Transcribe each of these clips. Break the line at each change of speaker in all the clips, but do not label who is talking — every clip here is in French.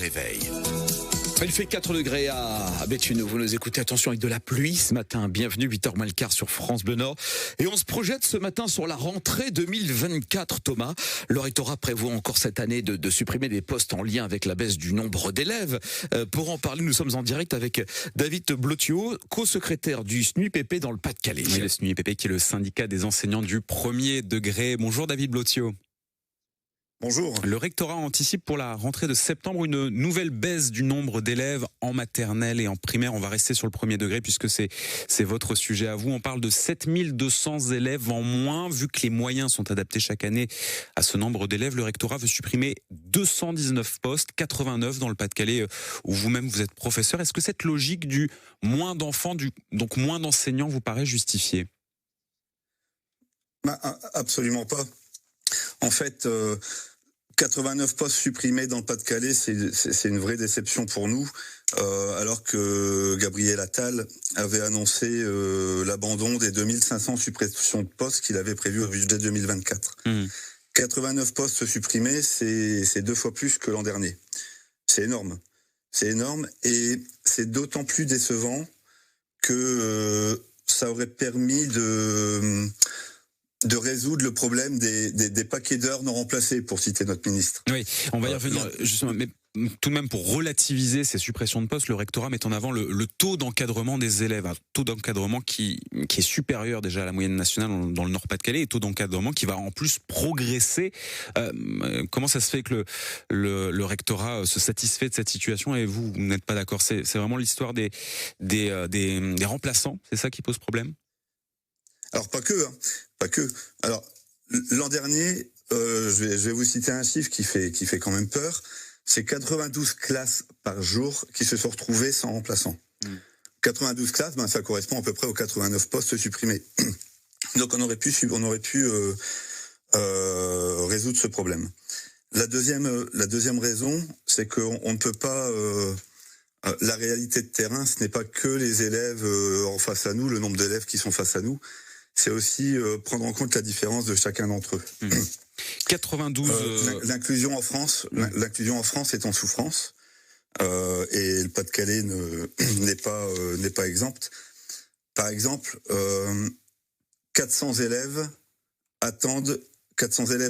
réveil. Il fait 4 degrés à Béthune. Vous nous écoutez, attention, avec de la pluie ce matin. Bienvenue, 8h moins le quart sur France Bleu Nord. Et on se projette ce matin sur la rentrée 2024, Thomas. Le rectorat prévoit encore cette année de supprimer des postes en lien avec la baisse du nombre d'élèves. Pour en parler, nous sommes en direct avec David Blottiot, co-secrétaire du SNUIPP dans le Pas-de-Calais.
Oui, le SNUIPP qui est le syndicat des enseignants du premier degré. Bonjour David Blottiot.
Bonjour.
Le rectorat anticipe pour la rentrée de septembre une nouvelle baisse du nombre d'élèves en maternelle et en primaire. On va rester sur le premier degré puisque c'est votre sujet à vous. On parle de 7200 élèves en moins. Vu que les moyens sont adaptés chaque année à ce nombre d'élèves, le rectorat veut supprimer 219 postes, 89 dans le Pas-de-Calais où vous-même vous êtes professeur. Est-ce que cette logique du moins d'enfants, donc moins d'enseignants vous paraît justifiée ?
Absolument pas. En fait, 89 postes supprimés dans le Pas-de-Calais, c'est une vraie déception pour nous, alors que Gabriel Attal avait annoncé l'abandon des 2500 suppressions de postes qu'il avait prévues au budget 2024. 89 postes supprimés, c'est 2 fois plus que l'an dernier. C'est énorme. C'est énorme et c'est d'autant plus décevant que ça aurait permis de résoudre le problème des paquets d'heures non remplacés, pour citer notre ministre.
Oui, on va y revenir justement, mais tout de même pour relativiser ces suppressions de postes, le rectorat met en avant le taux d'encadrement des élèves, un taux d'encadrement qui est supérieur déjà à la moyenne nationale dans le Nord-Pas-de-Calais, et taux d'encadrement qui va en plus progresser. Comment ça se fait que le rectorat se satisfait de cette situation et vous n'êtes pas d'accord ? C'est vraiment l'histoire des remplaçants, c'est ça qui pose problème ?
Alors pas que. Alors l'an dernier, je vais vous citer un chiffre qui fait quand même peur. C'est 92 classes par jour qui se sont retrouvées sans remplaçant. 92 classes, ça correspond à peu près aux 89 postes supprimés. Donc on aurait pu résoudre ce problème. La deuxième raison, c'est qu'on ne peut pas. La réalité de terrain, ce n'est pas que les élèves en face à nous, le nombre d'élèves qui sont face à nous. C'est aussi prendre en compte la différence de chacun d'entre eux.
92.
L'inclusion en France est en souffrance et le Pas-de-Calais n'est pas exempt. Par exemple, 400 élèves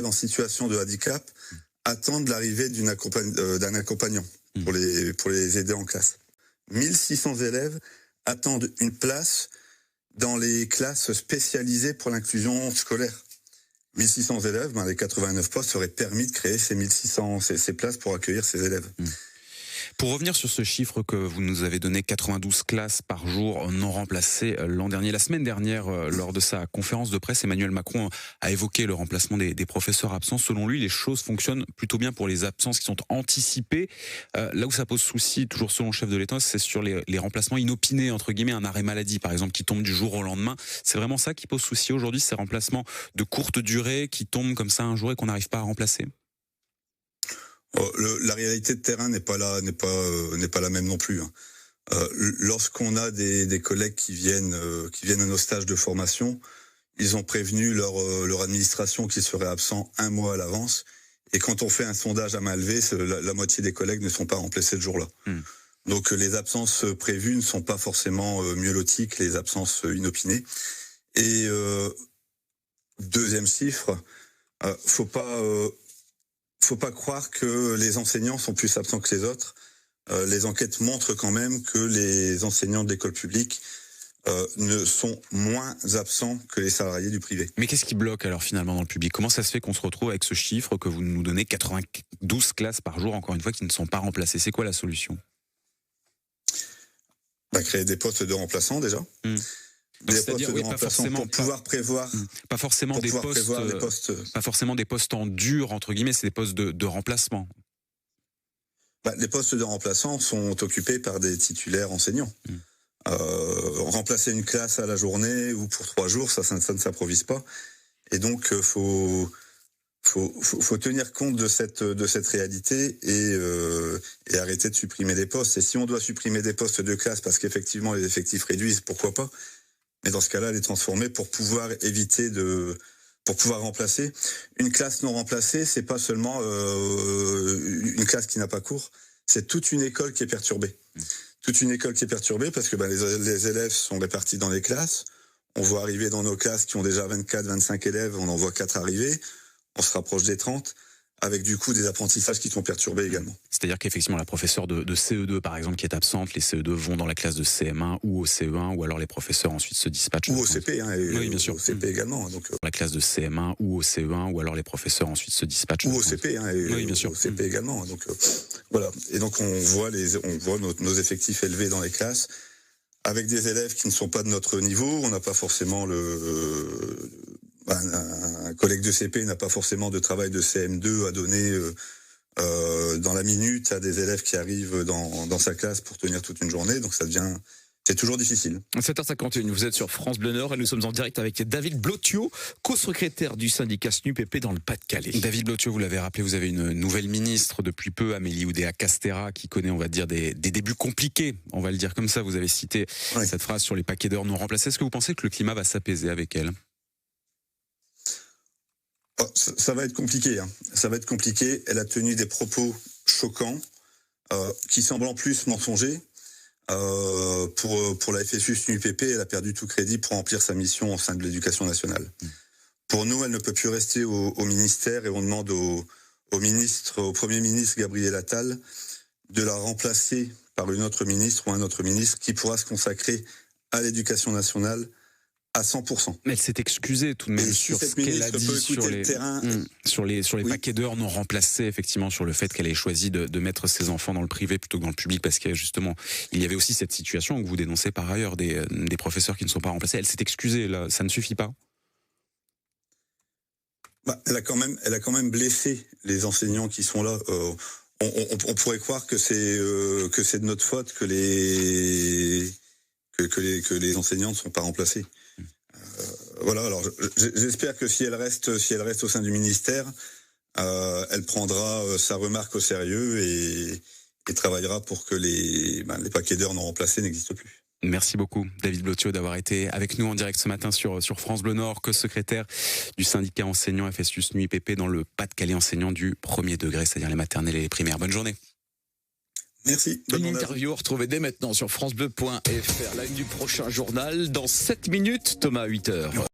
en situation de handicap attendent l'arrivée d'un accompagnant pour les aider en classe. 1600 élèves attendent une place dans les classes spécialisées pour l'inclusion scolaire. 1600 élèves, les 89 postes auraient permis de créer ces places pour accueillir ces élèves.
Pour revenir sur ce chiffre que vous nous avez donné, 92 classes par jour non remplacées l'an dernier. La semaine dernière, lors de sa conférence de presse, Emmanuel Macron a évoqué le remplacement des professeurs absents. Selon lui, les choses fonctionnent plutôt bien pour les absences qui sont anticipées. Là où ça pose souci, toujours selon le chef de l'État, c'est sur les remplacements inopinés, entre guillemets, un arrêt maladie, par exemple, qui tombe du jour au lendemain. C'est vraiment ça qui pose souci aujourd'hui, ces remplacements de courte durée qui tombent comme ça un jour et qu'on n'arrive pas à remplacer?
La réalité de terrain n'est pas la même non plus. Lorsqu'on a des collègues qui viennent à nos stages de formation, ils ont prévenu leur administration qu'ils seraient absents 1 mois à l'avance. Et quand on fait un sondage à main levée, la moitié des collègues ne sont pas remplacés le jour-là. Donc les absences prévues ne sont pas forcément mieux loties que les absences inopinées. Et deuxième chiffre, faut pas croire que les enseignants sont plus absents que les autres. Les enquêtes montrent quand même que les enseignants de l'école publique ne sont moins absents que les salariés du privé.
Mais qu'est-ce qui bloque alors finalement dans le public ? Comment ça se fait qu'on se retrouve avec ce chiffre que vous nous donnez, 92 classes par jour, encore une fois, qui ne sont pas remplacées ? C'est quoi la solution ?
Créer des postes de remplaçants déjà. Des postes de remplaçants pour pouvoir prévoir.
Pas forcément des postes. Pas forcément des postes en dur entre guillemets, c'est des postes de remplacement.
Les postes de remplaçants sont occupés par des titulaires enseignants. Remplacer une classe à la journée ou pour 3 jours, ça ne s'improvise pas. Et donc faut tenir compte de cette réalité et arrêter de supprimer des postes. Et si on doit supprimer des postes de classe parce qu'effectivement les effectifs réduisent, pourquoi pas ? Mais dans ce cas-là, les transformer pour pouvoir remplacer. Une classe non remplacée, c'est pas seulement une classe qui n'a pas cours, c'est toute une école qui est perturbée. Toute une école qui est perturbée parce que les élèves sont répartis dans les classes. On voit arriver dans nos classes qui ont déjà 24, 25 élèves, on en voit 4 arriver. On se rapproche des 30. Avec du coup des apprentissages qui sont perturbés également.
C'est-à-dire qu'effectivement la professeure de CE2 par exemple qui est absente, les CE2 vont dans la classe de CM1 ou au CE1 ou alors les professeurs ensuite se dispatchent.
Ou au CP,
oui bien sûr.
Au CP également. Donc
la classe de CM1 ou au CE1 ou alors les professeurs ensuite se dispatchent.
Ou au CP,
oui bien sûr.
Au CP également. Donc voilà. Et donc on voit nos effectifs élevés dans les classes avec des élèves qui ne sont pas de notre niveau. On n'a pas forcément un collègue de CP n'a pas forcément de travail de CM2 à donner dans la minute à des élèves qui arrivent dans sa classe pour tenir toute une journée. Donc c'est toujours difficile.
7h51, vous êtes sur France Bleu Nord et nous sommes en direct avec David Blotio, co-secrétaire du syndicat SNUPP dans le Pas-de-Calais.
David Blotio, vous l'avez rappelé, vous avez une nouvelle ministre depuis peu, Amélie Oudéa-Castéra, qui connaît, on va dire, des débuts compliqués, on va le dire comme ça. Vous avez cité cette phrase sur les paquets d'heures non remplacés. Est-ce que vous pensez que le climat va s'apaiser avec elle ?
Ça va être compliqué. Ça va être compliqué. Elle a tenu des propos choquants qui semblent en plus mensongers. Pour la FSU SNUPP, elle a perdu tout crédit pour remplir sa mission au sein de l'éducation nationale. Pour nous, elle ne peut plus rester au ministère et on demande au Premier ministre Gabriel Attal de la remplacer par une autre ministre ou un autre ministre qui pourra se consacrer à l'éducation nationale à 100%.
Mais elle s'est excusée tout de même sur ce qu'elle a dit sur les paquets d'heures non remplacés, effectivement, sur le fait qu'elle ait choisi de mettre ses enfants dans le privé plutôt que dans le public, parce que justement, il y avait aussi cette situation que vous dénoncez par ailleurs, des professeurs qui ne sont pas remplacés. Elle s'est excusée, là, ça ne suffit pas ?
Elle a quand même blessé les enseignants qui sont là. On pourrait croire que c'est de notre faute que les enseignants ne sont pas remplacés. Voilà. Alors, j'espère que si elle reste au sein du ministère, elle prendra sa remarque au sérieux et travaillera pour que les paquets d'heures non remplacés n'existent plus.
Merci beaucoup, David Blotio, d'avoir été avec nous en direct ce matin sur France Bleu Nord, co-secrétaire du syndicat enseignant FSU SNUIPP dans le Pas-de-Calais, enseignant du premier degré, c'est-à-dire les maternelles et les primaires. Bonne journée.
Merci.
Une interview retrouvée dès maintenant sur francebleu.fr. La une du prochain journal dans 7 minutes, Thomas, 8h.